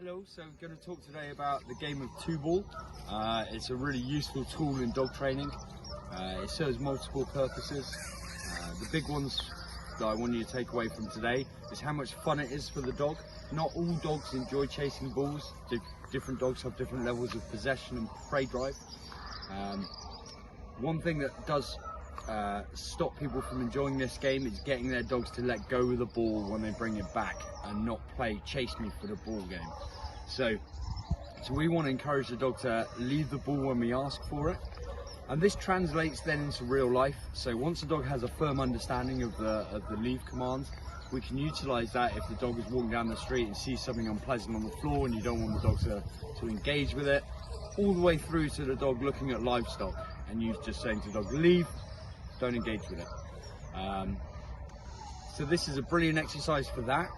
Hello, so I'm going to talk today about the game of two ball. It's a really useful tool in dog training. It serves multiple purposes. The big ones that I want you to take away from today is how much fun it is for the dog. Not all dogs enjoy chasing balls. Different dogs have different levels of possession and prey drive. One thing that does stop people from enjoying this game is getting their dogs to let go of the ball when they bring it back and not play chase me for the ball game. So we want to encourage the dog to leave the ball when we ask for it, and this translates then into real life. So once the dog has a firm understanding of the leave command, we can utilize that if the dog is walking down the street and sees something unpleasant on the floor and you don't want the dog to engage with it, all the way through to the dog looking at livestock and you just saying to the dog, leave, don't engage with it. So this is a brilliant exercise for that.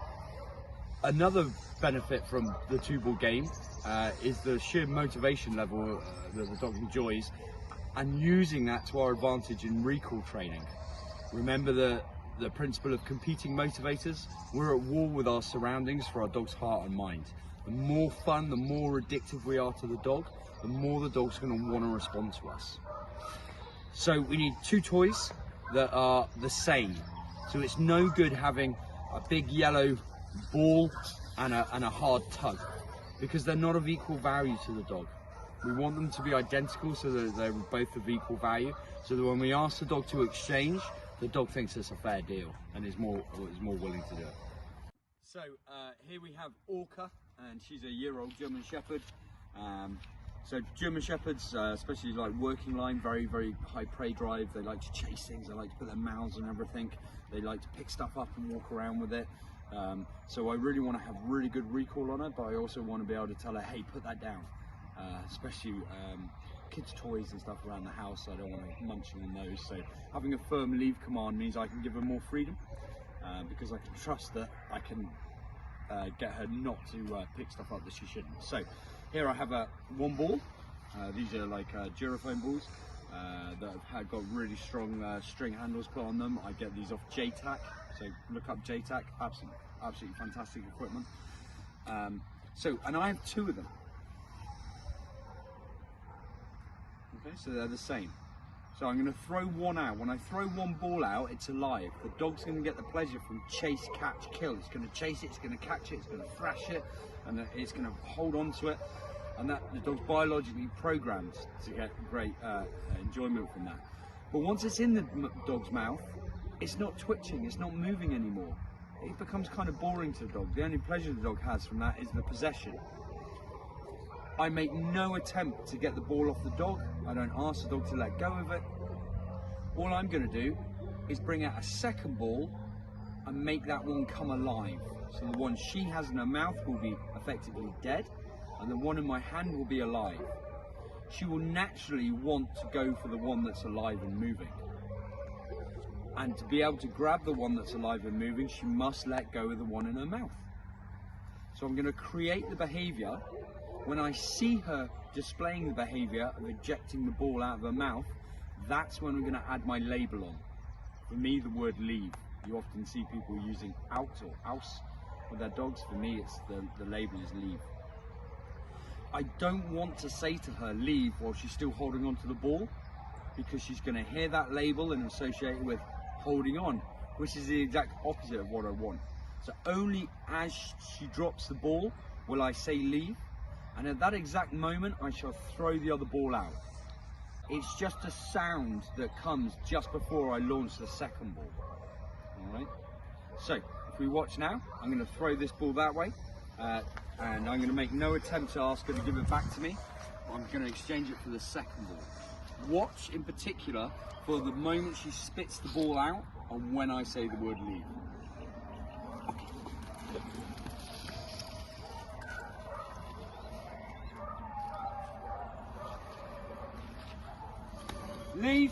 Another benefit from the two ball game is the sheer motivation level that the dog enjoys, and using that to our advantage in recall training. Remember the principle of competing motivators? We're at war with our surroundings for our dog's heart and mind. The more fun, the more addictive we are to the dog, the more the dog's going to want to respond to us. So we need two toys that are the same. So it's no good having a big yellow ball and a hard tug, because they're not of equal value to the dog. We want them to be identical so that they're both of equal value, so that when we ask the dog to exchange, the dog thinks it's a fair deal and is more willing to do it. So here we have Orca, and she's a year-old German Shepherd. So German Shepherds, especially like working line, very, very high prey drive. They like to chase things, they like to put their mouths on everything. They like to pick stuff up and walk around with it. So I really want to have really good recall on it, but I also want to be able to tell her, hey, put that down. Especially kids' toys and stuff around the house, I don't want to munching on those. So having a firm leave command means I can give her more freedom, because I can trust that I can get her not to pick stuff up that she shouldn't. So here I have one ball. These are like Durafoam balls that have got really strong string handles put on them. I get these off JTAC, so look up JTAC, absolutely fantastic equipment. And I have two of them. Okay, so they're the same. So I'm going to throw one out. When I throw one ball out, it's alive. The dog's going to get the pleasure from chase, catch, kill. It's going to chase it, it's going to catch it, it's going to thrash it, and it's going to hold on to it. And that the dog's biologically programmed to get great enjoyment from that. But once it's in the dog's mouth, it's not twitching, it's not moving anymore. It becomes kind of boring to the dog. The only pleasure the dog has from that is the possession. I make no attempt to get the ball off the dog. I don't ask the dog to let go of it. All I'm going to do is bring out a second ball and make that one come alive. So the one she has in her mouth will be effectively dead, and the one in my hand will be alive. She will naturally want to go for the one that's alive and moving. And to be able to grab the one that's alive and moving, she must let go of the one in her mouth. So I'm going to create the behavior. When I see her displaying the behavior of ejecting the ball out of her mouth, that's when I'm going to add my label on. For me, the word leave. You often see people using out or aus with their dogs. For me, it's the label is leave. I don't want to say to her leave while she's still holding on to the ball, because she's going to hear that label and associate it with holding on, which is the exact opposite of what I want. So only as she drops the ball will I say leave. And at that exact moment, I shall throw the other ball out. It's just a sound that comes just before I launch the second ball. All right. So if we watch now, I'm going to throw this ball that way, and I'm going to make no attempt to ask her to give it back to me. I'm going to exchange it for the second ball. Watch in particular for the moment she spits the ball out and when I say the word leave. Leave.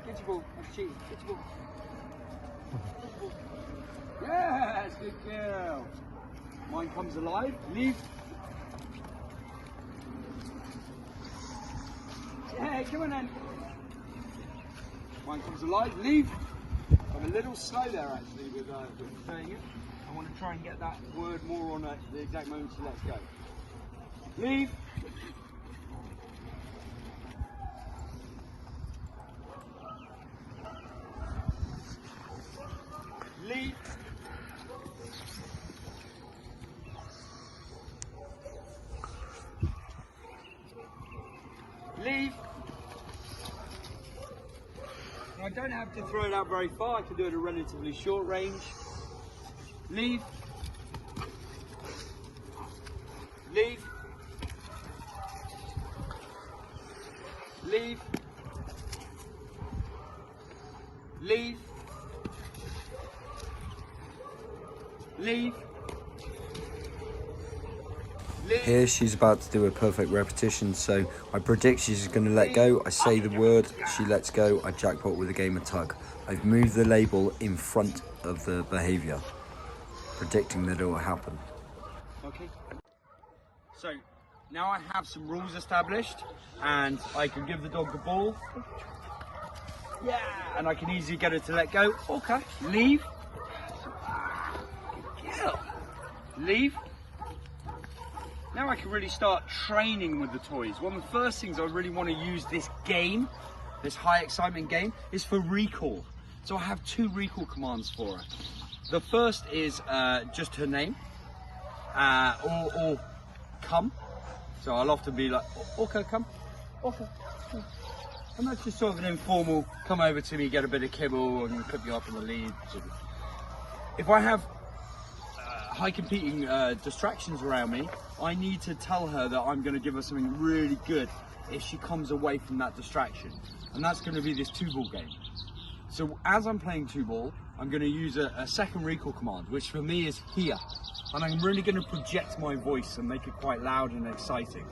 Get your ball. That's cheating. Get your ball. Yes, good girl. Mine comes alive. Leave. Yeah, come on then. Mine comes alive, leave. I'm a little slow there actually with saying it. I want to try and get that word more on the exact moment she lets go. Leave. Leave. Leave. I don't have to throw it out very far, I can do it at a relatively short range. Leave. Leave. Leave. Leave. Leave. Here she's about to do a perfect repetition, so I predict she's going to let go. I say the word, she lets go, I jackpot with a game of tug. I've moved the label in front of the behaviour, predicting that it will happen. Okay. So now I have some rules established, and I can give the dog the ball. Yeah, and I can easily get her to let go. Okay. Leave. Leave. Now I can really start training with the toys. One of the first things I really want to use this game, this high excitement game, is for recall. So I have 2 recall commands for her. The first is just her name, or come. So I'll often be like, okay, come, okay. And that's just sort of an informal, come over to me, get a bit of kibble, and put you up in the lead. If I have high competing distractions around me, I need to tell her that I'm going to give her something really good if she comes away from that distraction. And that's going to be this 2-ball game. So as I'm playing 2-ball, I'm going to use a second recall command, which for me is here. And I'm really going to project my voice and make it quite loud and exciting.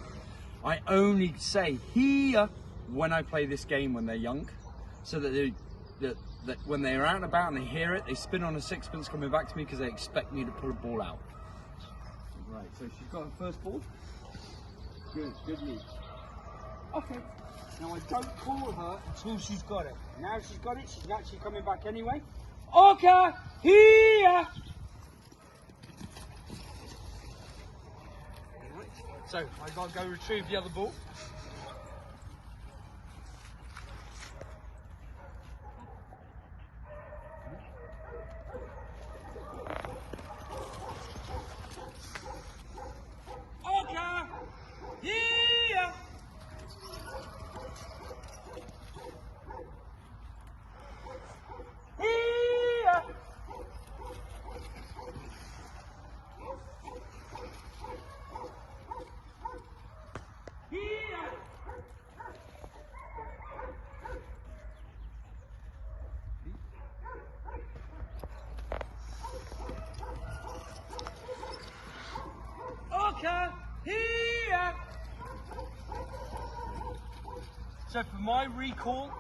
I only say here when I play this game when they're young, so that that when they're out and about and they hear it, they spin on a sixpence coming back to me because they expect me to pull a ball out. Right, so she's got her first ball. Good lead. Okay, now I don't call her until she's got it. Now she's got it, she's actually coming back anyway. Okay, here! Right, so I've got to go retrieve the other ball. Here. So for my recall,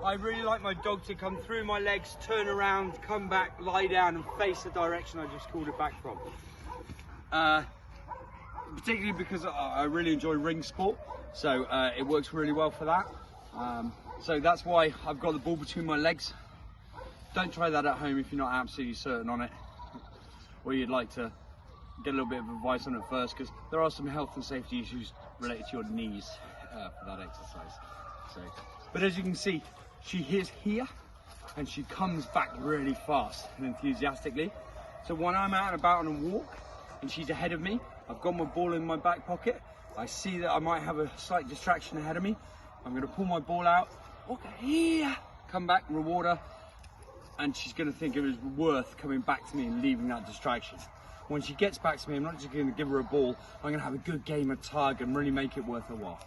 I really like my dog to come through my legs, turn around, come back, lie down and face the direction I just called it back from. Particularly because I really enjoy ring sport, so it works really well for that. So that's why I've got the ball between my legs. Don't try that at home if you're not absolutely certain on it, or you'd like to get a little bit of advice on it first, because there are some health and safety issues related to your knees for that exercise. So, but as you can see, she is here and she comes back really fast and enthusiastically. So when I'm out and about on a walk and she's ahead of me, I've got my ball in my back pocket, I see that I might have a slight distraction ahead of me, I'm going to pull my ball out, okay, here, come back, reward her, and she's going to think it was worth coming back to me and leaving that distraction. When she gets back to me, I'm not just going to give her a ball, I'm going to have a good game of tug and really make it worth her while.